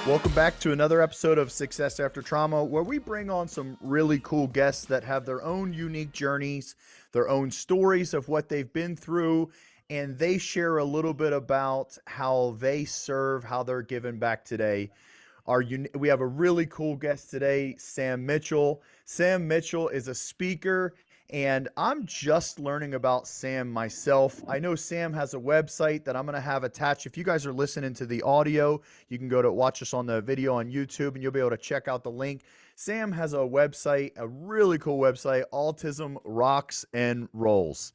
Welcome back to another episode of Success After Trauma, where we bring on some really cool guests that have their own unique journeys, their own stories of what they've been through, and they share a little bit about how they serve, how they're giving back today. We have a really cool guest today, Sam Mitchell. Sam Mitchell is a speaker, and I'm just learning about Sam myself. I know Sam has a website that I'm going to have attached. If you guys are listening to the audio, you can go to watch us on the video on YouTube, and you'll be able to check out the link. Sam has a website, a really cool website, Autism Rocks and Rolls.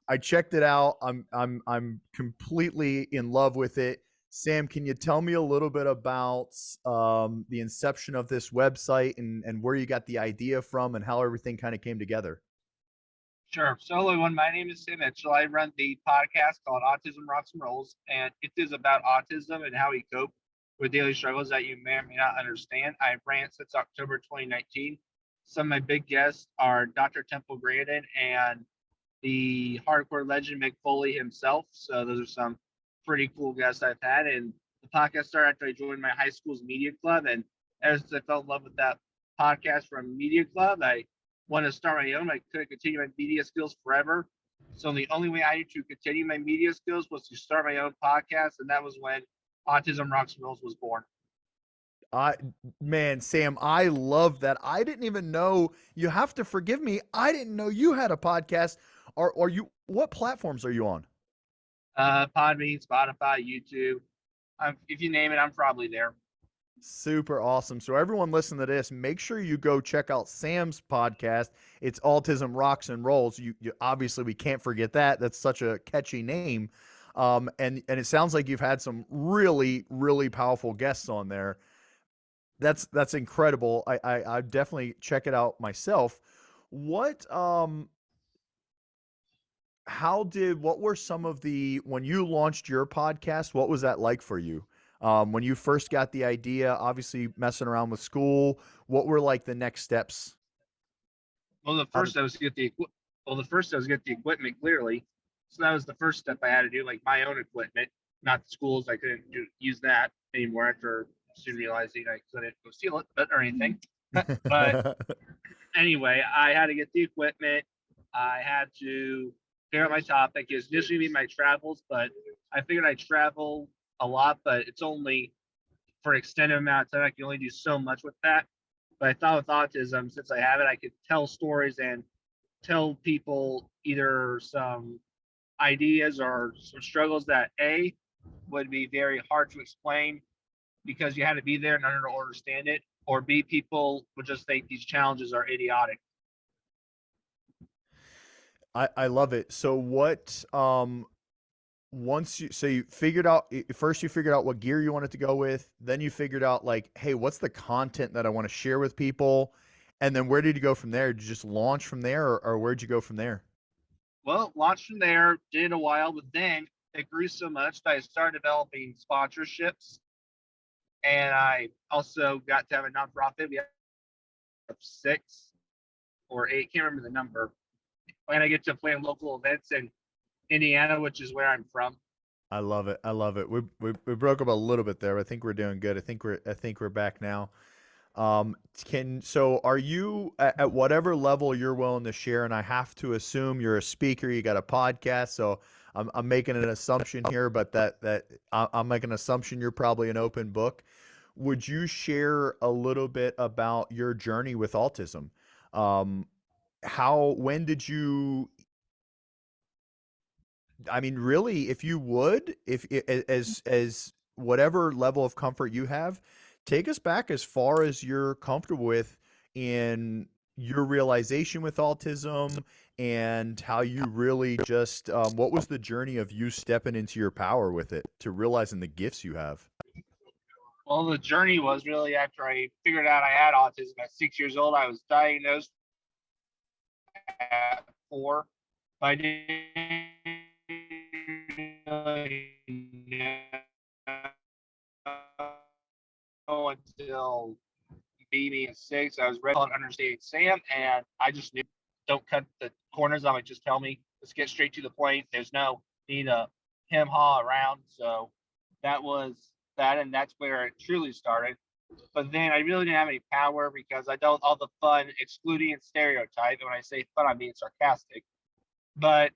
I checked it out. I'm completely in love with it. Sam, can you tell me a little bit about the inception of this website and where you got the idea from and how everything kind of came together? Sure. So, hello, everyone. My name is Sam Mitchell. I run the podcast called Autism Rocks and Rolls, and it is about autism and how we cope with daily struggles that you may or may not understand. I've ran it since October 2019. Some of my big guests are Dr. Temple Grandin and the hardcore legend Mick Foley himself. So, those are some pretty cool guests I've had. And the podcast started after I joined my high school's media club. And ever since I fell in love with that podcast from Media Club, I wanted to start my own. I couldn't continue my media skills forever. So the only way I knew to continue my media skills was to start my own podcast. And that was when Autism Rocks and Rolls was born. I Man, Sam, I love that. I didn't even know. You have to forgive me. I didn't know you had a podcast. Are you? What platforms are you on? Podbean, Spotify, YouTube. If you name it, I'm probably there. Super awesome. So everyone listen to this. Make sure you go check out Sam's podcast. It's Autism Rocks and Rolls. You obviously we can't forget that. That's such a catchy name. And it sounds like you've had some really powerful guests on there. That's incredible. I definitely check it out myself. What what were some of when you launched your podcast, what was that like for you? When you first got the idea, obviously messing around with school, what were like the next steps? Well, the How did, first I was to get the equipment clearly. So that was the first step I had to do, like my own equipment, not the schools. I couldn't use that anymore after soon realizing I couldn't go steal it, or anything. But anyway, I had to get the equipment. I had to figure out my topic. It's initially be my travels, but I figured I travel a lot, but it's only for an extended amount of time. I can only do so much with that. But I thought with autism, since I have it, I could tell stories and tell people either some ideas or some struggles that would be very hard to explain because you had to be there in order to understand it, or B, people would just think these challenges are idiotic. I love it. So you figured out first you figured out what gear you wanted to go with, then you figured out like, hey, what's the content that I want to share with people? And then where did you go from there? Did you just launch from there or where'd you go from there? Well, launched from there, did a while, but then it grew so much that I started developing sponsorships. And I also got to have a nonprofit. We have 6 or 8, can't remember the number. And I get to plan local events in Indiana, which is where I'm from. I love it. I love it. We broke up a little bit there. I think we're doing good. I think we're back now. Are you at whatever level you're willing to share? And I have to assume you're a speaker, you got a podcast. So I'm making an assumption here, but I'm making an assumption you're probably an open book. Would you share a little bit about your journey with autism? When did you, I mean, really, if you would, if as whatever level of comfort you have, take us back as far as you're comfortable with in your realization with autism and how you really just what was the journey of you stepping into your power with it to realizing the gifts you have? Well, the journey was really after I figured out I had autism at 6 years old. I was diagnosed at 4, but I didn't really know until me at 6. I was ready on understanding Sam, and I just knew don't cut the corners. I'm like, just tell me, let's get straight to the point. There's no need to hem haw around. So that was that, and that's where it truly started. But then I really didn't have any power because I dealt all the fun, excluding and stereotype. And when I say fun, I'm being sarcastic. But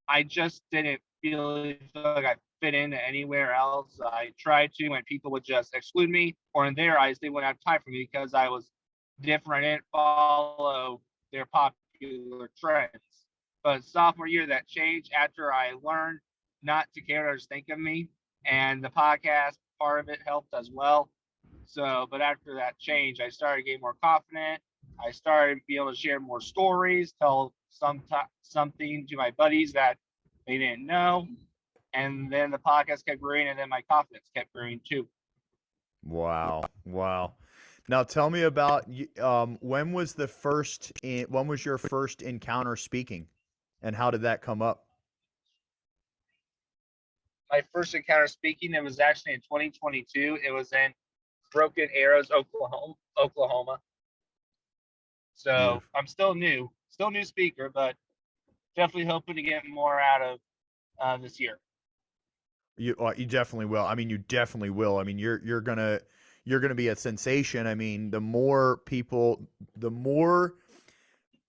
I just didn't feel like I fit into anywhere else. I tried to, and people would just exclude me, or in their eyes, they wouldn't have time for me because I was different and follow their popular trends. But sophomore year, that changed after I learned not to care what others think of me, and the podcast part of it helped as well. So, but after that change, I started getting more confident. I started being able to share more stories, tell something to my buddies that they didn't know, and then the podcast kept growing, and then my confidence kept growing too. Wow. Wow. Now tell me about when was when was your first encounter speaking, and how did that come up? My first encounter speaking, it was actually in 2022. It was in Broken Arrows, Oklahoma. Oklahoma. So Beautiful. I'm still new speaker, but definitely hoping to get more out of this year. You definitely will. I mean, you definitely will. I mean, you're gonna be a sensation. I mean, the more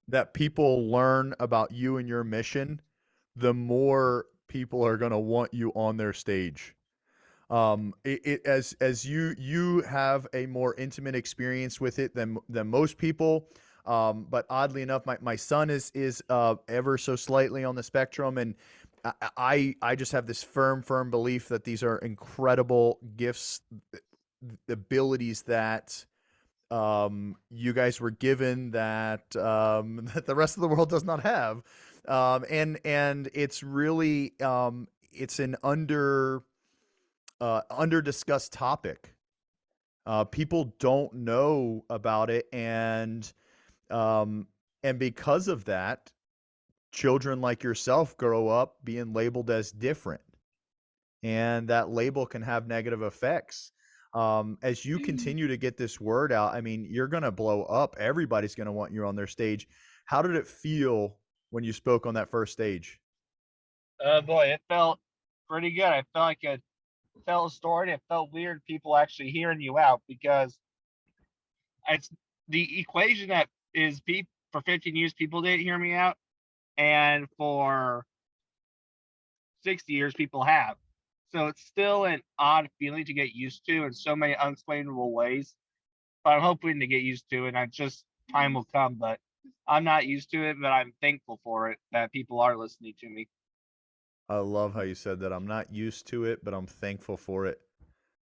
that people learn about you and your mission, the more people are gonna want you on their stage. As you have a more intimate experience with it than most people. But oddly enough, my son is ever so slightly on the spectrum, and I just have this firm belief that these are incredible gifts, abilities that you guys were given that that the rest of the world does not have, and it's really it's an under discussed topic. People don't know about it, um, and because of that, children like yourself grow up being labeled as different, and that label can have negative effects. As you continue to get this word out, I mean, you're going to blow up. Everybody's going to want you on their stage. How did it feel when you spoke on that first stage? Oh boy, it felt pretty good. I felt like I tell a story. It felt weird people actually hearing you out because it's the equation that is people for 15 years people didn't hear me out, and for 60 years people have. So it's still an odd feeling to get used to in so many unexplainable ways. But I'm hoping to get used to it. And I just time will come. But I'm not used to it, but I'm thankful for it that people are listening to me. I love how you said that. I'm not used to it, but I'm thankful for it.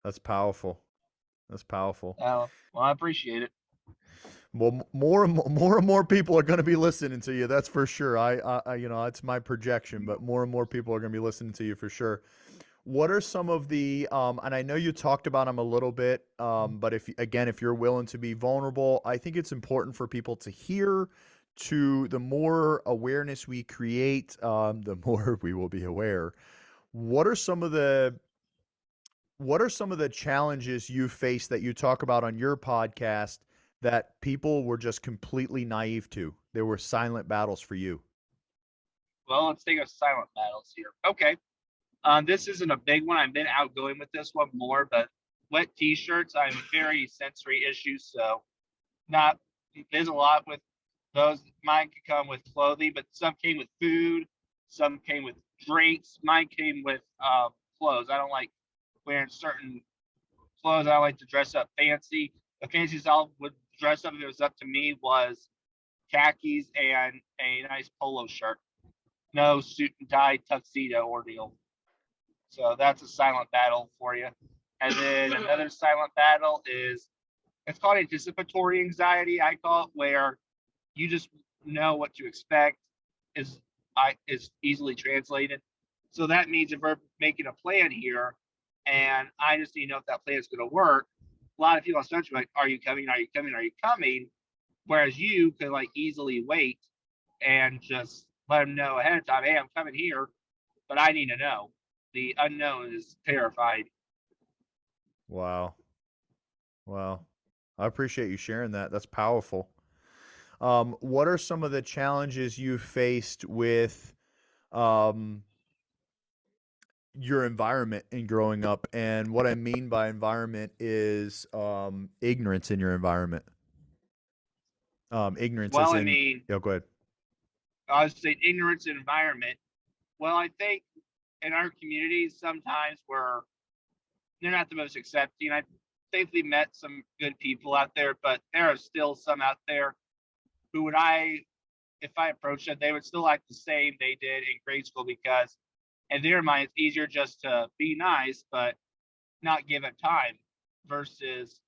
That's powerful. That's powerful. Well, I appreciate it. Well, more and more people are going to be listening to you. That's for sure. You know, that's my projection, but more and more people are going to be listening to you for sure. What are some of the, and I know you talked about them a little bit, but if you're willing to be vulnerable, I think it's important for people to hear. The more awareness we create, the more we will be aware. What are some of the what are some of the challenges you face that you talk about on your podcast that people were just completely naive to? There were silent battles for you. Well, let's think of silent battles here. Okay. This isn't a big one. I've been outgoing with this one more, but wet t-shirts, I'm very sensory issues, so not there's a lot with those. Mine could come with clothing, but some came with food, some came with drinks. Mine came with clothes. I don't like wearing certain clothes. I like to dress up fancy. The fanciest I would dress up if it was up to me was khakis and a nice polo shirt. No suit and tie tuxedo ordeal. So that's a silent battle for you. And then another silent battle is it's called anticipatory anxiety. I call it where you just know what to expect is easily translated. So that means if we're making a plan here, and I just need to know if that plan is going to work. A lot of people on are like, "Are you coming? Are you coming? Are you coming?" Whereas you could like easily wait and just let them know ahead of time, "Hey, I'm coming here," but I need to know. The unknown is terrified. Wow. Wow. I appreciate you sharing that. That's powerful. What are some of the challenges you faced with, um, your environment in growing up. And what I mean by environment is ignorance in your environment. Ignorance Well, is I in, mean, yeah, go ahead. I would say ignorance environment. Well, I think in our communities sometimes they're not the most accepting. I safely met some good people out there, but there are still some out there who if I approached them, they would still act the same they did in grade school because in their mind it's easier just to be nice but not give it time versus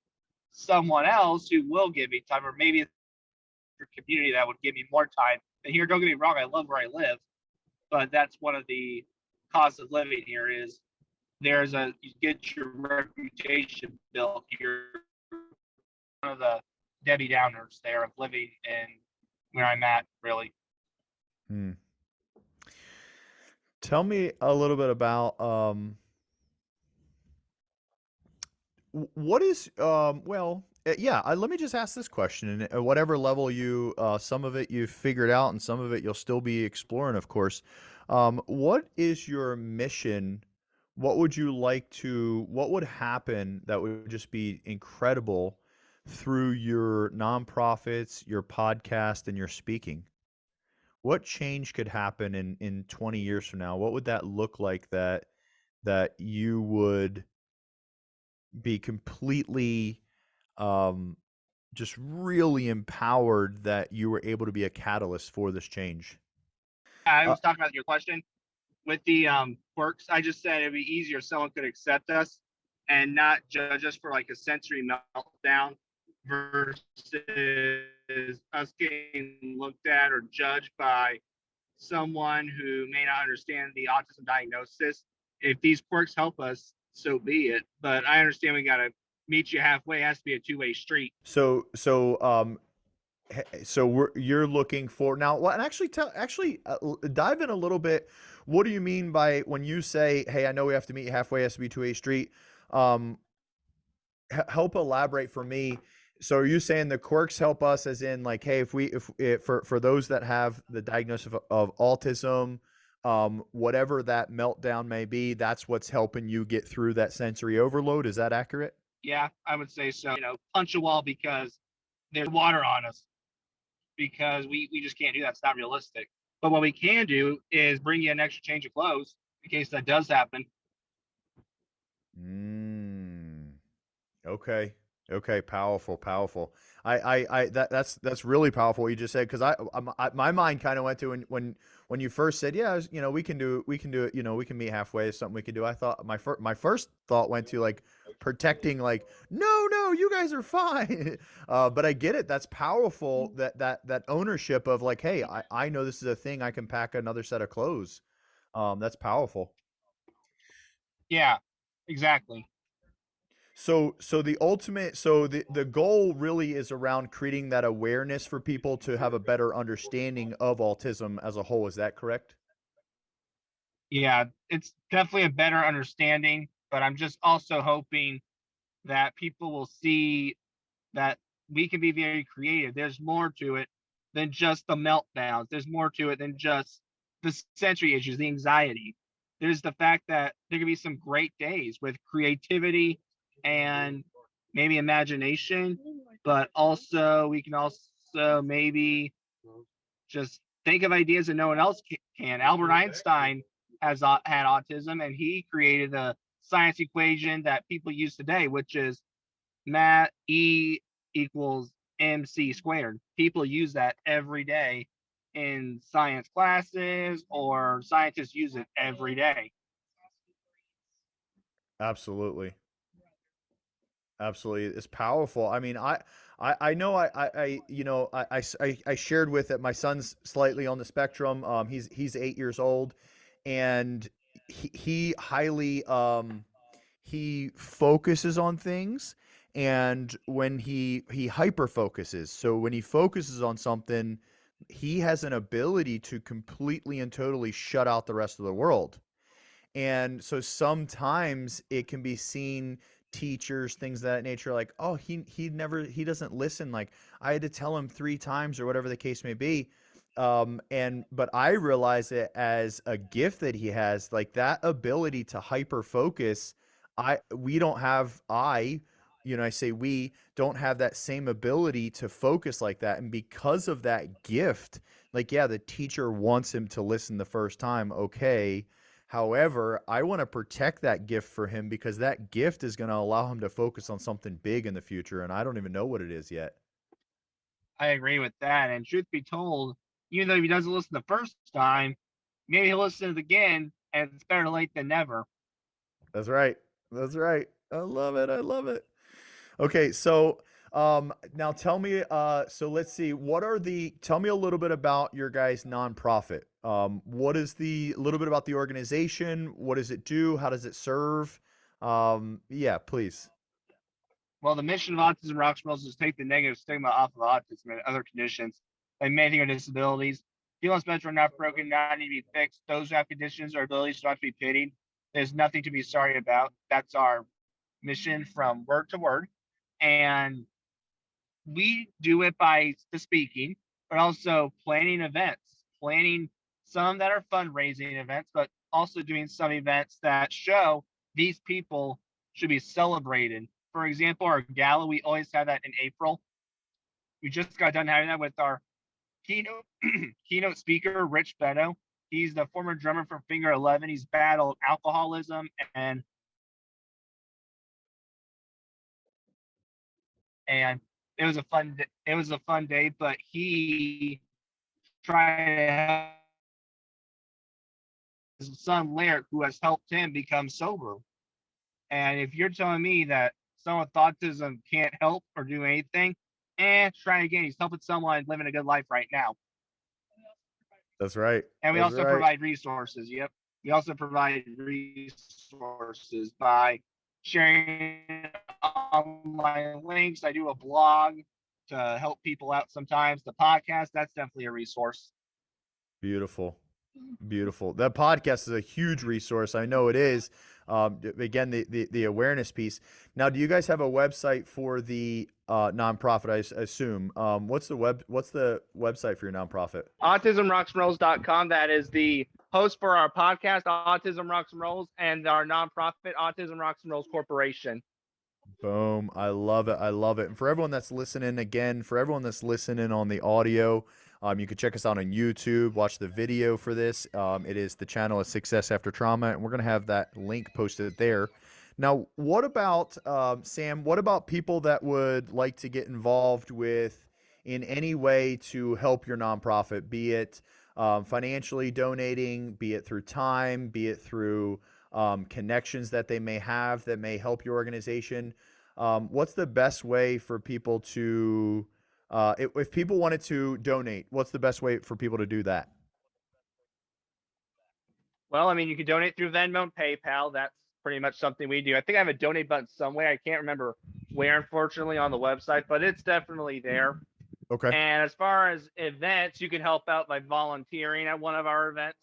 someone else who will give me time, or maybe it's your community that would give me more time. And here, don't get me wrong, I love where I live, but that's one of the costs of living here is you get your reputation built. You're one of the Debbie Downers there of living in where I'm at, really. Hmm. Tell me a little bit about what is yeah, let me just ask this question, and at whatever level you some of it you've figured out and some of it you'll still be exploring, of course. What is your mission? What would happen that would just be incredible through your nonprofits, your podcast, and your speaking? What change could happen in 20 years from now? What would that look like that you would be completely um, just really empowered that you were able to be a catalyst for this change? I Uh, was talking about your question with the quirks. I just said it'd be easier if someone could accept us and not judge us for like a sensory meltdown versus us getting looked at or judged by someone who may not understand the autism diagnosis. If these quirks help us, so be it. But I understand we got to meet you halfway. It has to be a two-way street. you're looking for now. Well, and dive in a little bit. What do you mean by when you say, "Hey, I know we have to meet halfway, it has to be two-way street"? Um, help elaborate for me. So are you saying the quirks help us as in like, hey, if for those that have the diagnosis of autism, whatever that meltdown may be, that's what's helping you get through that sensory overload? Is that accurate? Yeah, I would say so. Punch a wall because there's water on us because we just can't do that. It's not realistic. But what we can do is bring you an extra change of clothes in case that does happen. Mm. Okay. Okay. Powerful. Powerful. That's really powerful what you just said, because my mind kind of went to when you first said, yeah, we can do it, we can meet halfway is something we can do. I thought my first thought went to like protecting, like, no, you guys are fine. But I get it. That's powerful, that ownership of like, hey, I know this is a thing. I can pack another set of clothes. That's powerful. Yeah, exactly. So the goal really is around creating that awareness for people to have a better understanding of autism as a whole. Is that correct? Yeah, it's definitely a better understanding, but I'm just also hoping that people will see that we can be very creative. There's more to it than just the meltdowns. There's more to it than just the sensory issues, the anxiety. There's the fact that there can be some great days with creativity and maybe imagination, but also we can also maybe just think of ideas that no one else can. Albert Einstein had autism, and he created a science equation that people use today, which is math E equals MC squared. People use that every day in science classes, or scientists use it every day. Absolutely. Absolutely. It's powerful. I mean, I know I shared with it. My son's slightly on the spectrum. He's 8 years old, and he highly he focuses on things, and when he hyper focuses. So when he focuses on something, he has an ability to completely and totally shut out the rest of the world. And so sometimes it can be seen, teachers, things of that nature, like, oh, he doesn't listen. Like, I had to tell him 3 times or whatever the case may be. But I realize it as a gift that he has, like that ability to hyper focus. We don't have, I say we don't have that same ability to focus like that. And because of that gift, like, yeah, the teacher wants him to listen the first time. Okay. However, I want to protect that gift for him because that gift is going to allow him to focus on something big in the future. And I don't even know what it is yet. I agree with that. And truth be told, even though if he doesn't listen the first time, maybe he'll listen again, and it's better late than never. That's right. That's right. I love it. I love it. Okay, so now tell me, so let's see, tell me a little bit about your guys' nonprofit. What is a little bit about the organization? What does it do? How does it serve? Yeah, please. Well, the mission of Autism Rocks Rolls is to take the negative stigma off of autism and other conditions, like many disabilities. Feeling special or not broken, not need to be fixed. Those who have conditions or abilities do not to be pitied. There's nothing to be sorry about. That's our mission from word to word. And we do it by the speaking, but also planning events, planning some that are fundraising events, but also doing some events that show these people should be celebrated. For example, our gala, we always have that in April. We just got done having that with our keynote keynote speaker, Rich Beto. He's the former drummer for Finger 11. He's battled alcoholism and it was a fun day, but he tried to help his son Laird, who has helped him become sober. And if you're telling me that someone with autism can't help or do anything, try again. He's helping someone living a good life right now. That's right. And we That's also right. provide resources. Yep. We also provide resources by sharing online links. I do a blog to help people out sometimes. The podcast, that's definitely a resource. Beautiful. Beautiful. That podcast is a huge resource. I know it is. Again, the awareness piece. Now, do you guys have a website for the nonprofit? I assume. What's the website for your nonprofit? AutismRocksandRolls.com. That is the host for our podcast, Autism Rocks and Rolls, and our nonprofit, Autism Rocks and Rolls Corporation. Boom. I love it. I love it. And for everyone that's listening, again, for everyone that's listening on the audio, you can check us out on YouTube, watch the video for this. It is the channel of Success After Trauma, and we're going to have that link posted there. Now, what about, Sam, what about people that would like to get involved with in any way to help your nonprofit, be it financially donating, be it through time, be it through connections that they may have that may help your organization? What's the best way for people to, if people wanted to donate, what's the best way for people to do that? Well, I mean, you can donate through Venmo and PayPal. That's pretty much something we do. I think I have a donate button somewhere. I can't remember where, unfortunately, on the website, but it's definitely there. Okay. And as far as events, you can help out by volunteering at one of our events.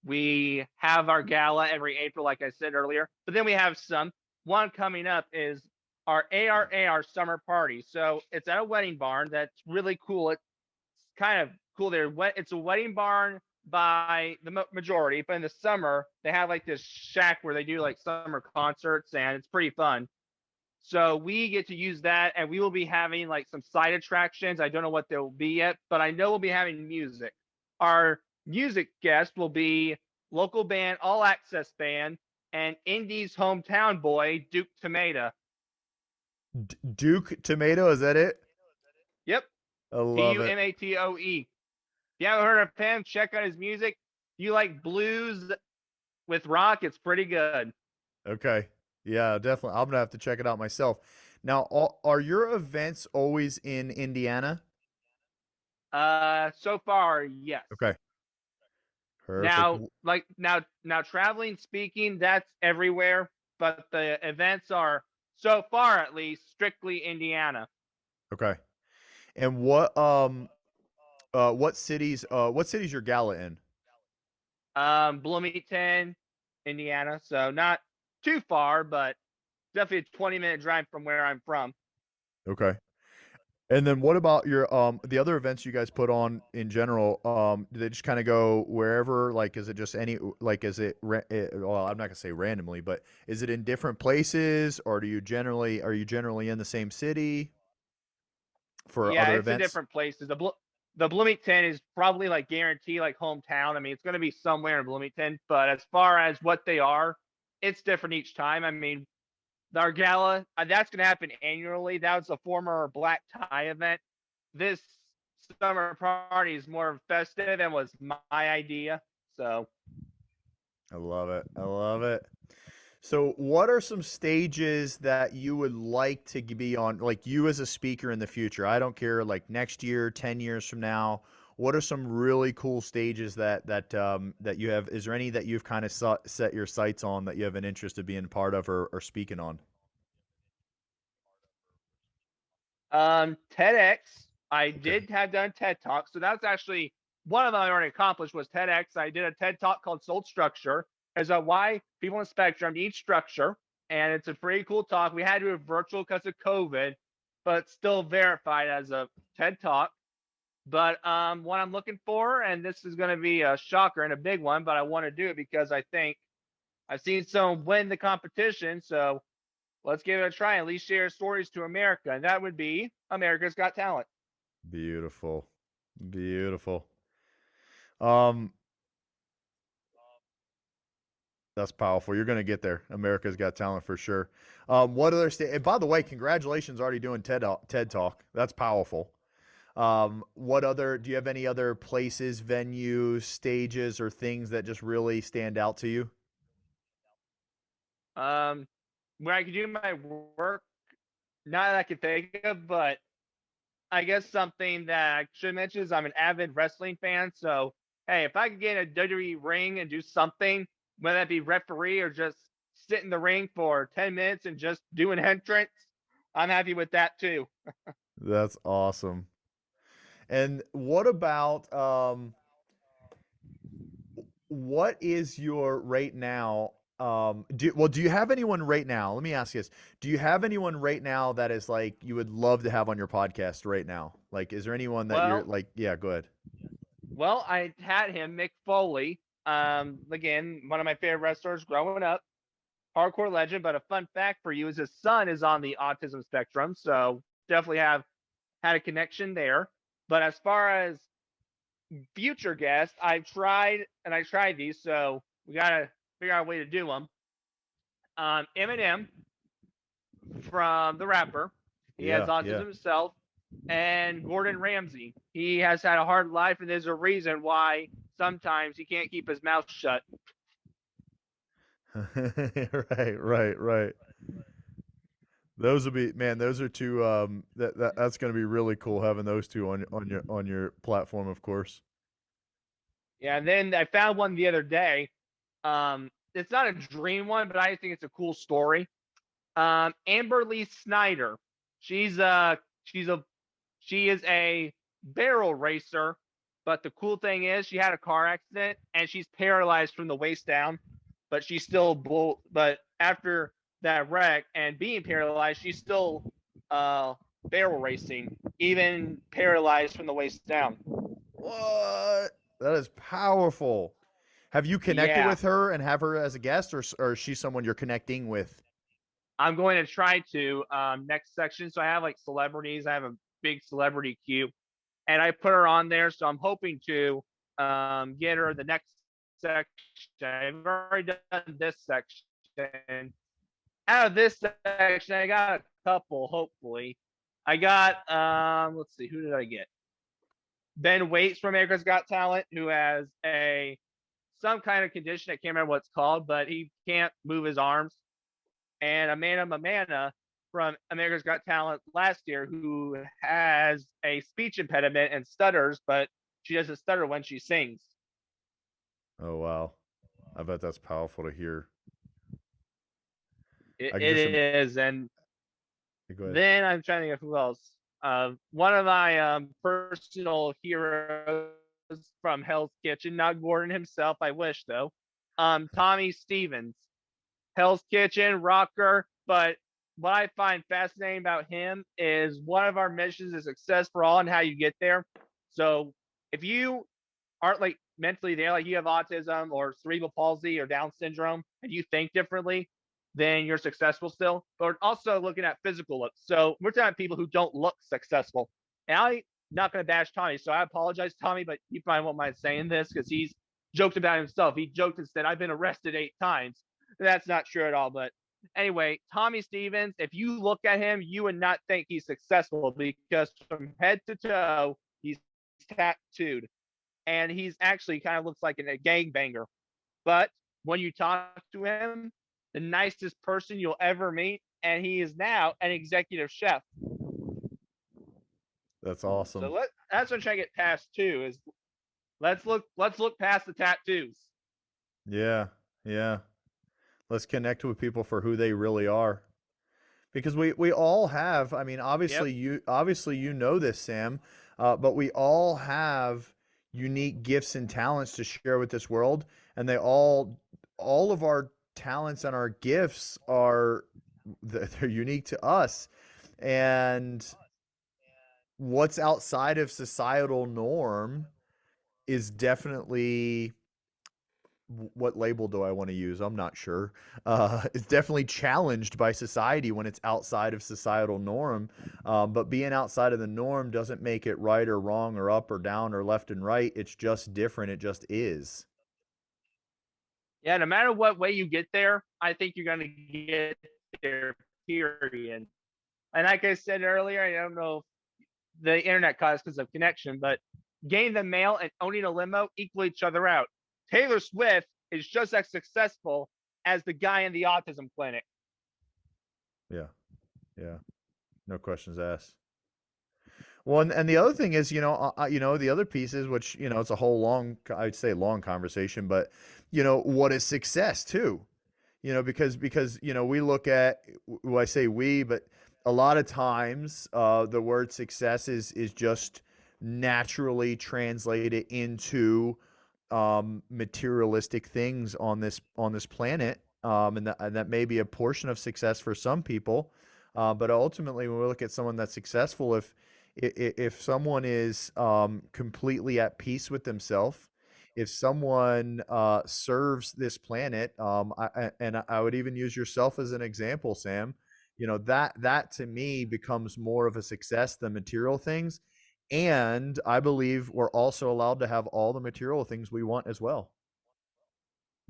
We have our gala every April, like I said earlier, but then we have some. One coming up is our ARAR summer party. So it's at a wedding barn. That's really cool. It's kind of cool there. It's a wedding barn by the majority, but in the summer they have like this shack where they do like summer concerts, and it's pretty fun. So we get to use that, and we will be having like some side attractions. I don't know what they'll be yet, but I know we'll be having music. Our music guest will be local band, All Access Band, and Indy's hometown boy, Duke Tomato. Duke Tomato, is that it? Yep, I love it. Pumatoe. If you haven't heard of him, check out his music. If you like blues with rock, it's pretty good. Okay. Yeah, definitely. I'm gonna have to check it out myself. Now, are your events always in Indiana? So far, yes. Okay. Perfect. Now traveling speaking, that's everywhere, but the events are so far at least strictly Indiana. Okay. And what cities your gala in? Bloomington, Indiana, so not too far, but definitely a 20-minute drive from where I'm from. Okay. And then what about your the other events you guys put on in general? Do they just kind of go wherever? Like, is it just any like well, I'm not gonna say randomly, but is it in different places, or are you generally in the same city for Yeah, other it's in events? different places. The Bloomington is probably like guarantee like hometown. I mean, it's going to be somewhere in Bloomington, but as far as what they are, it's different each time. I mean, our gala, that's going to happen annually. That was a former black tie event. This summer party is more festive and was my idea. So, I love it. I love it. So, what are some stages that you would like to be on, like you as a speaker in the future? I don't care, like next year, 10 years from now. What are some really cool stages that you have? Is there any that you've kind of set your sights on that you have an interest of being part of or speaking on? TEDx, I Okay. did have done TED Talk. So that's actually one of them I already accomplished was TEDx. I did a TED Talk called Soul Structure, as a why people on the spectrum need structure. And it's a pretty cool talk. We had to do it virtual because of COVID, but still verified as a TED Talk. But what I'm looking for, and this is going to be a shocker and a big one, but I want to do it because I think I've seen someone win the competition. So let's give it a try. At least share stories to America. And that would be America's Got Talent. Beautiful. Beautiful. Um, that's powerful. You're going to get there. America's Got Talent for sure. What other state? And by the way, congratulations already doing TED Talk. That's powerful. What other, do you have any other places, venues, stages, or things that just really stand out to you? Um, where I could do my work, not that I could think of, but I guess something that I should mention is I'm an avid wrestling fan. So, hey, if I could get in a WWE ring and do something, whether that be referee or just sit in the ring for 10 minutes and just do an entrance, I'm happy with that too. That's awesome. And what about what is your right now? Do you have anyone right now? Let me ask you this. Do you have anyone right now that is like you would love to have on your podcast right now? Like, is there anyone that you're Well, like, yeah, go ahead. well, I had him, Mick Foley. Again, one of my favorite wrestlers growing up, hardcore legend. But a fun fact for you is his son is on the autism spectrum, so definitely have had a connection there. But as far as future guests, I tried these, so we gotta figure out a way to do them. Eminem from the rapper, he has Yeah, autism yeah. himself, and Gordon Ramsay. He has had a hard life, and there's a reason why sometimes he can't keep his mouth shut. Right, right, right. Those will be man, those are two that's going to be really cool having those two on your platform, of course. Yeah, and then I found one the other day. It's not a dream one, but I think it's a cool story. Amber Lee Snyder. She's a she's a she is a barrel racer, but the cool thing is she had a car accident and she's paralyzed from the waist down, but she's still but after that wreck and being paralyzed, she's still uh barrel racing, even paralyzed from the waist down. What? That is powerful. Have you connected Yeah, with her and have her as a guest, or is she someone you're connecting with? I'm going to try to next section. So I have like celebrities. I have a big celebrity queue, and I put her on there. So I'm hoping to get her the next section. I've already done this section. Out of this section, I got a couple. Hopefully, I got let's see, who did I get? Ben Waits from America's Got Talent, who has a some kind of condition. I can't remember what it's called, but he can't move his arms. And Amanda Mamana from America's Got Talent last year, who has a speech impediment and stutters, but she doesn't stutter when she sings. Oh wow, I bet that's powerful to hear. It, I can it just is. And go ahead. then I'm trying to think of who else. One of my personal heroes from Hell's Kitchen, not Gordon himself, I wish though. Tommy Stevens, Hell's Kitchen, rocker, but what I find fascinating about him is one of our missions is success for all and how you get there. So if you aren't like mentally there, like you have autism or cerebral palsy or Down syndrome, and you think differently, then you're successful still. But also looking at physical looks. So we're talking about people who don't look successful. And I'm not going to bash Tommy, so I apologize, Tommy, but you probably won't mind saying this because he's joked about himself. He joked and said, "I've been arrested 8 times." That's not true at all. But anyway, Tommy Stevens, if you look at him, you would not think he's successful because from head to toe, he's tattooed and he's actually kind of looks like a gangbanger. But when you talk to him, the nicest person you'll ever meet, and he is now an executive chef. That's So awesome. that's what I'm trying to get past too. Is let's look past the tattoos. Yeah. Yeah. Let's connect with people for who they really are. Because we all have, I mean, Yep. obviously you know this, Sam, but we all have unique gifts and talents to share with this world, and all of our talents and our gifts are they're unique to us. And what's outside of societal norm is definitely, what label do I want to use? I'm not sure. It's definitely challenged by society when it's outside of societal norm. But being outside of the norm doesn't make it right or wrong or up or down or left and right. It's just different. It just is. Yeah. No matter what way you get there, I think you're going to get there. Period. And like I said earlier, I don't know if the internet caused because of connection, but getting the mail and owning a limo equal each other out. Taylor Swift is just as successful as the guy in the autism clinic. Yeah. Yeah. No questions asked. Well, and the other thing is, the other pieces, which, it's a whole I'd say long conversation, but, what is success too? Because we look at, well, I say we, but a lot of times the word success is just naturally translated into materialistic things on this planet, and that may be a portion of success for some people, but ultimately, when we look at someone that's successful, if someone is completely at peace with themselves, if someone serves this planet, and I would even use yourself as an example, Sam, that to me becomes more of a success than material things. And I believe we're also allowed to have all the material things we want as well.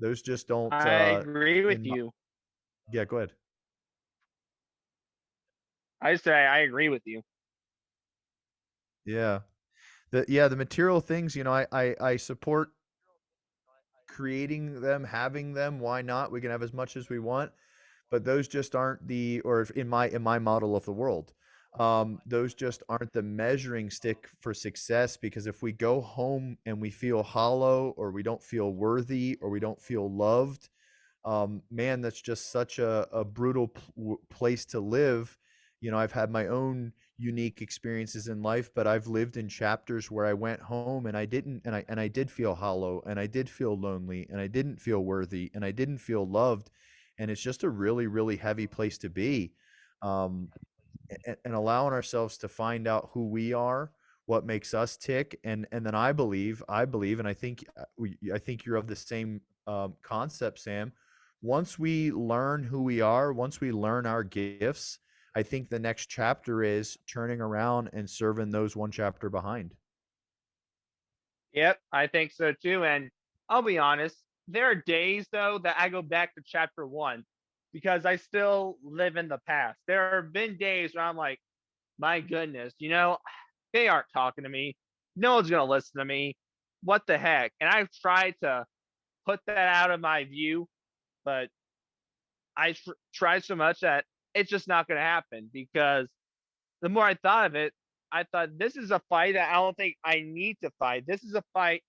Those just don't, I agree with in my, you. yeah, go ahead. I say I agree with you. Yeah. The material things, I support creating them, having them. Why not? We can have as much as we want, but those just aren't or in my model of the world, those just aren't the measuring stick for success. Because if we go home and we feel hollow, or we don't feel worthy, or we don't feel loved, man, that's just such a brutal place to live. I've had my own unique experiences in life, but I've lived in chapters where I went home and I didn't, and I did feel hollow, and I did feel lonely, and I didn't feel worthy, and I didn't feel loved. And it's just a really, really heavy place to be. Um, and allowing ourselves to find out who we are, what makes us tick, and then I believe, and I think you're of the same concept, Sam. Once we learn who we are, once we learn our gifts, I think the next chapter is turning around and serving those one chapter behind. Yep, I think so too. And I'll be honest, there are days though that I go back to chapter one because I still live in the past. There have been days where I'm like, my goodness, they aren't talking to me. No one's going to listen to me. What the heck? And I've tried to put that out of my view, but I tried so much that it's just not going to happen because the more I thought of it, I thought this is a fight that I don't think I need to fight. This is a fight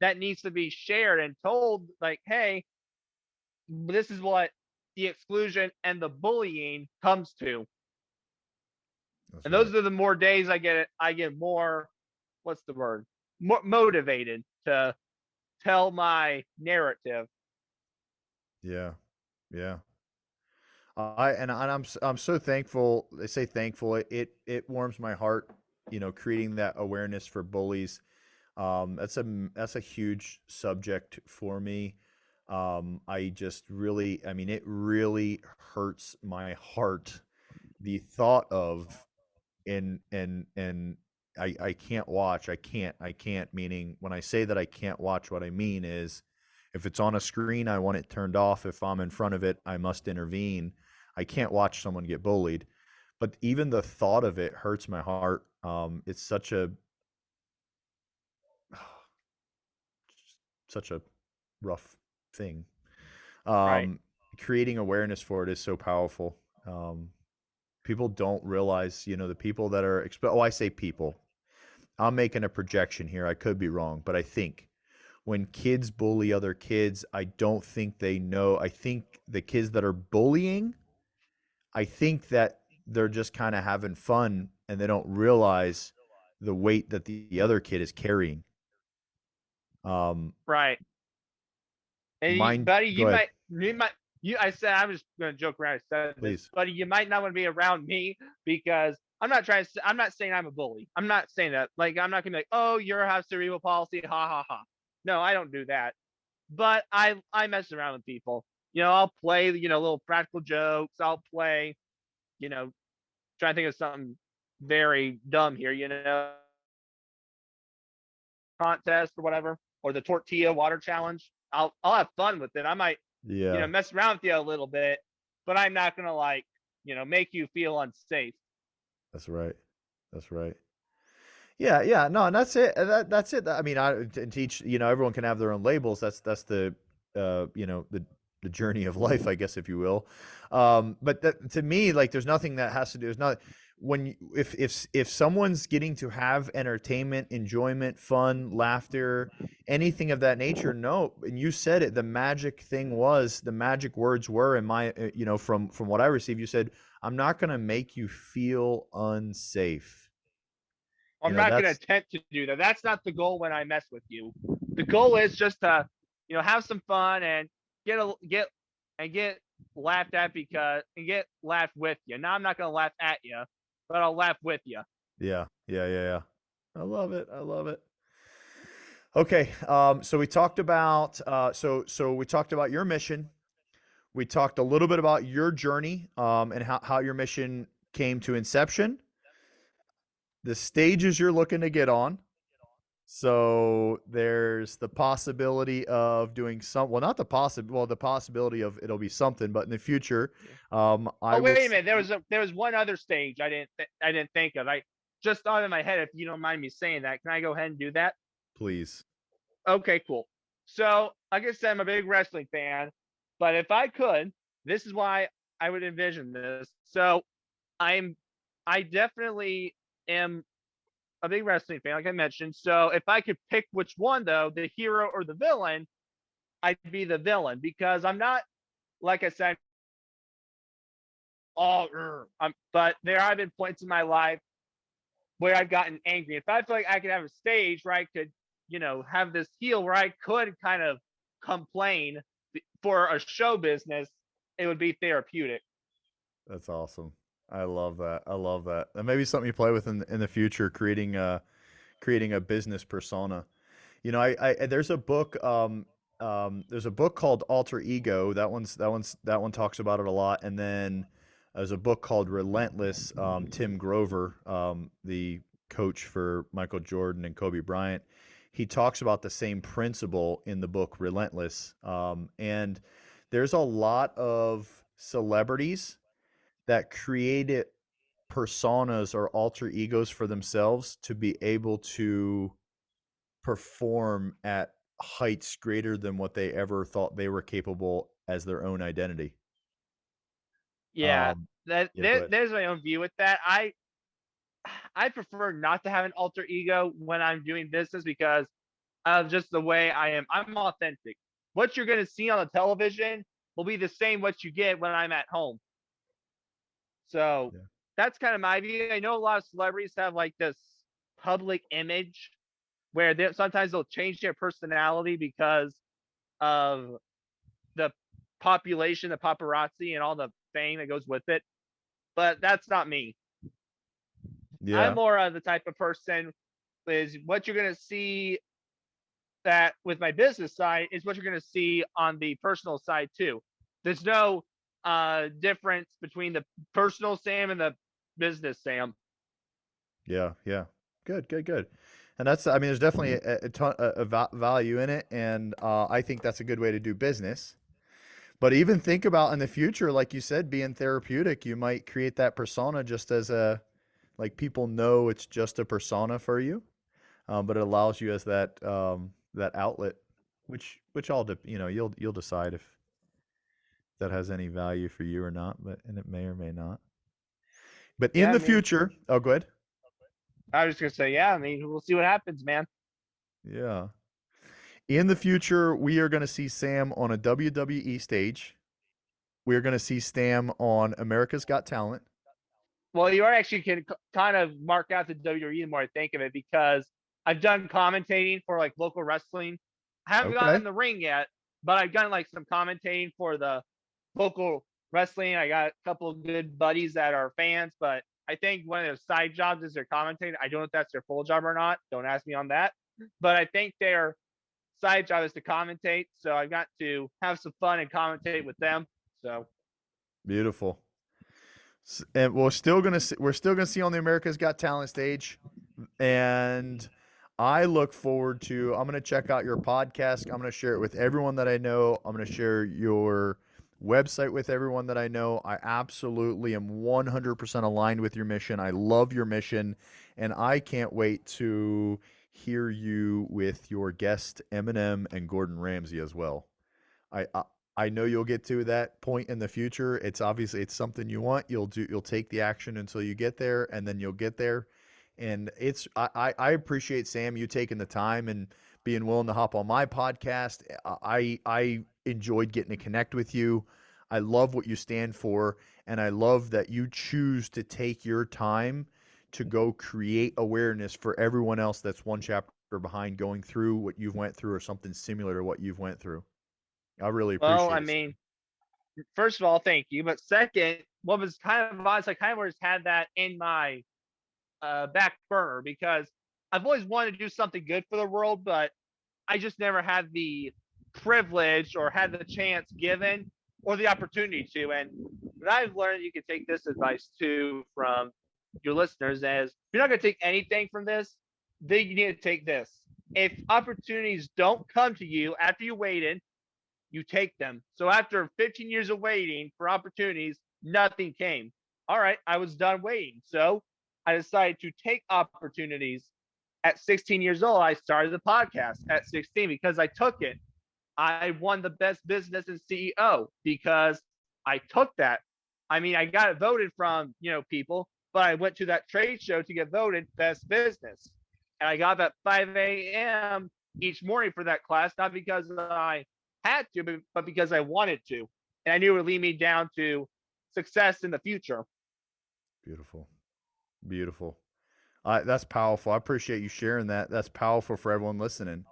that needs to be shared and told, like, hey, this is what the exclusion and the bullying comes to. That's And right. those are the more days I get more, what's the word? More motivated to tell my narrative. Yeah. Yeah. I'm so thankful. They say thankful. It warms my heart, creating that awareness for bullies. That's a huge subject for me. I just really, I mean, it really hurts my heart, the thought of, and I can't watch. I can't, meaning when I say that I can't watch, what I mean is if it's on a screen, I want it turned off. If I'm in front of it, I must intervene. I can't watch someone get bullied. But even the thought of it hurts my heart. It's such a rough thing. Right. Um, Creating awareness for it is so powerful. People don't realize, the people that are oh, I say people. I'm making a projection here. I could be wrong, but I think when kids bully other kids, I don't think they know. I think the kids that are bullying, I think that they're just kind of having fun and they don't realize the weight that the other kid is carrying. Um, Right. And Mind, buddy, go ahead, I said, I was going to joke around. I said this, please. buddy, you might not want to be around me because I'm not saying I'm a bully. I'm not saying that. Like, I'm not going to be like, oh, you're have cerebral palsy. Ha ha ha. No, I don't do that. But I mess around with people. I'll play, little practical jokes. I'll play, you know, try to think of something very dumb here, contest or whatever, or the tortilla water challenge. I'll have fun with it. I might, Yeah, mess around with you a little bit, but I'm not gonna like, make you feel unsafe. that's right. That's right. Yeah, yeah, no, and that's it. That's it. I mean, and teach. Everyone can have their own labels. That's the journey of life, I guess, if you will. But to me, like, there's nothing that has to do. There's not when if someone's getting to have entertainment, enjoyment, fun, laughter, anything of that nature. No, and you said it. The magic words were in my, from what I received. You said, "I'm not going to make you feel unsafe." I'm not gonna That's attempt to do that. That's not the goal when I mess with you. The goal is just to, have some fun and get laughed at and get laughed with you. Now I'm not gonna laugh at you, but I'll laugh with you. Yeah, yeah, yeah, yeah. I love it. I love it. Okay, so we talked about your mission. We talked a little bit about your journey, and how your mission came to inception, the stages you're looking to get on. So there's the possibility of doing well, not the possibility of it'll be something, but in the future, I Oh, will, wait a minute. There was one other stage I didn't think of. I just thought in my head. If you don't mind me saying that, can I go ahead and do that? please. Okay, cool. So, like I said, I'm a big wrestling fan, but if I could, this is why I would envision this. So, I'm, I definitely am a big wrestling fan, like I mentioned. So, if I could pick which one, though, the hero or the villain, I'd be the villain because I'm not, like I said, but there have been points in my life where I've gotten angry. If I feel like I could have a stage where I could, have this heel where I could kind of complain for a show business, it would be therapeutic. That's awesome. I love that. I love that. And maybe something you play with in the future, creating a business persona. There's a book called Alter Ego. That one talks about it a lot. And then there's a book called Relentless. Tim Grover, the coach for Michael Jordan and Kobe Bryant, he talks about the same principle in the book Relentless. And there's a lot of celebrities that created personas or alter egos for themselves to be able to perform at heights greater than what they ever thought they were capable as their own identity. Yeah, Yeah, go ahead. there's my own view with that. I prefer not to have an alter ego when I'm doing business because of just the way I am. I'm authentic. What you're going to see on the television will be the same what you get when I'm at home. So Yeah. that's kind of my view. I know a lot of celebrities have like this public image where sometimes they'll change their personality because of the population, the paparazzi, and all the fame that goes with it. But that's not me. I'm Yeah. more of the type of person is what you're going to see that with my business side is what you're going to see on the personal side too. There's no difference between the personal Sam and the business Sam. Yeah. Yeah. Good. Good. Good. And that's, I mean, there's definitely a ton of value in it, and I think that's a good way to do business. But even think about in the future, like you said, being therapeutic, you might create that persona just as a, like, people know it's just a persona for you, but it allows you as that outlet, which all you know, you'll decide if that has any value for you or not, but and it may or may not. But in Yeah, I the mean, future, oh, good, I was just gonna say, yeah, I mean, we'll see what happens, man. yeah. In the future, we are going to see Sam on a WWE stage. We are going to see Sam on America's Got Talent. Well, you are actually can kind of mark out the WWE the more I think of it because I've done commentating for like local wrestling. I haven't gotten Okay. in the ring yet, but I've done like some commentating for the local wrestling. I got a couple of good buddies that are fans, but I think one of their side jobs is their commentating. I don't know if that's their full job or not. Don't ask me on that. But I think their side job is to commentate. So I got to have some fun and commentate with them. So Beautiful. And we're still gonna see on the America's Got Talent stage, and I look forward to. I'm gonna check out your podcast. I'm gonna share it with everyone that I know. I'm gonna share your website with everyone that I know. I absolutely am 100% aligned with your mission. I love your mission, and I can't wait to hear you with your guest Eminem and Gordon Ramsay as well. I, I I know you'll get to that point in the future. It's obviously it's something you want. You'll take the action until you get there, and then you'll get there. And it's I appreciate Sam you taking the time and being willing to hop on my podcast. I enjoyed getting to connect with you. I love what you stand for, and I love that you choose to take your time to go create awareness for everyone else that's one chapter behind going through what you've went through or something similar to what you've went through. I really well, appreciate I it, Sam. mean, first of all, thank you. But second, what was kind of odd is I kind of always had that in my back burner because I've always wanted to do something good for the world, but I just never had the privilege or had the chance given or the opportunity to. And what I've learned, you can take this advice too from your listeners is if you're not going to take anything from this, then you need to take this. If opportunities don't come to you after you waited, you take them. So after 15 years of waiting for opportunities, nothing came. All right, I was done waiting. So I decided to take opportunities. At 16 years old, I started the podcast at 16 because I took it. I won the best business and CEO because I took that. I mean, I got it voted from, people, but I went to that trade show to get voted best business. And I got up at 5 a.m. each morning for that class, not because I had to, but because I wanted to. And I knew it would lead me down to success in the future. Beautiful. Beautiful. That's powerful. I appreciate you sharing that. That's powerful for everyone listening.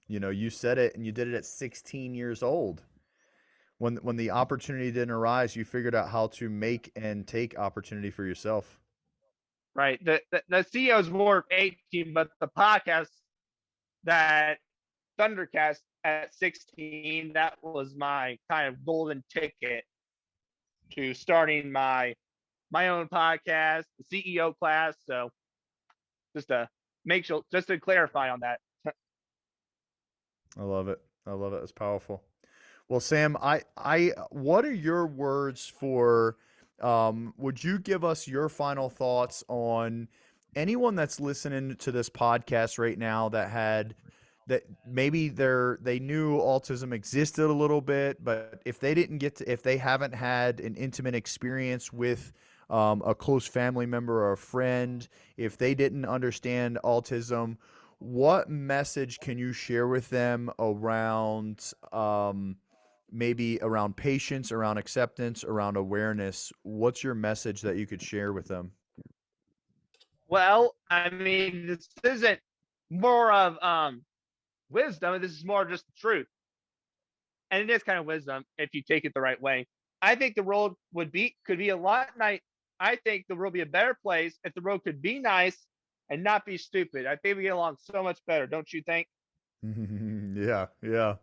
You know, you said it and you did it at 16 years old. When the opportunity didn't arise, you figured out how to make and take opportunity for yourself. Right. The CEO is more 18, but the podcast that Thundercast at 16, that was my kind of golden ticket to starting my own podcast, the CEO class. So just to clarify on that. I love it. I love it. It's powerful. Well, Sam, what are your words for, would you give us your final thoughts on anyone that's listening to this podcast right now that maybe they knew autism existed a little bit, but if they haven't had an intimate experience with a close family member or a friend, if they didn't understand autism, what message can you share with them around maybe around patience, around acceptance, around awareness? What's your message that you could share with them? Well, I mean, this isn't more of wisdom. This is more just the truth. and it is kind of wisdom if you take it the right way. I think the world could be a lot nice. I think the world would be a better place if the world could be nice and not be stupid. I think we get along so much better, don't you think? Yeah, yeah.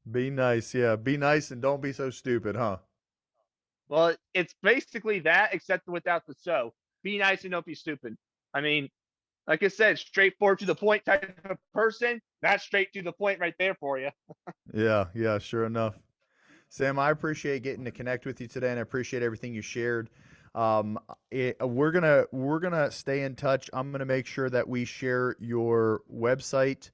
Be nice, yeah. Be nice and don't be so stupid, huh? Well, it's basically that, except without the so. Be nice and don't be stupid. I mean, like I said, straightforward to the point type of person. That's straight to the point right there for you. Yeah, yeah, sure enough. Sam, I appreciate getting to connect with you today, and I appreciate everything you shared. We're gonna stay in touch. I'm gonna make sure that we share your website,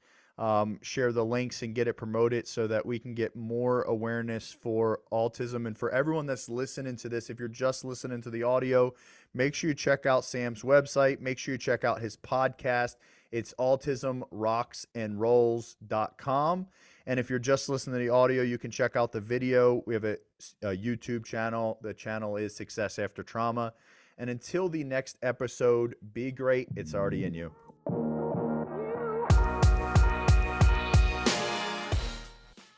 share the links, and get it promoted so that we can get more awareness for autism. And for everyone that's listening to this, if you're just listening to the audio, make sure you check out Sam's website. Make sure you check out his podcast. It's autismrocksandrolls.com. And if you're just listening to the audio, you can check out the video. We have a YouTube channel. The channel is Success After Trauma. And until the next episode, be great. It's already in you.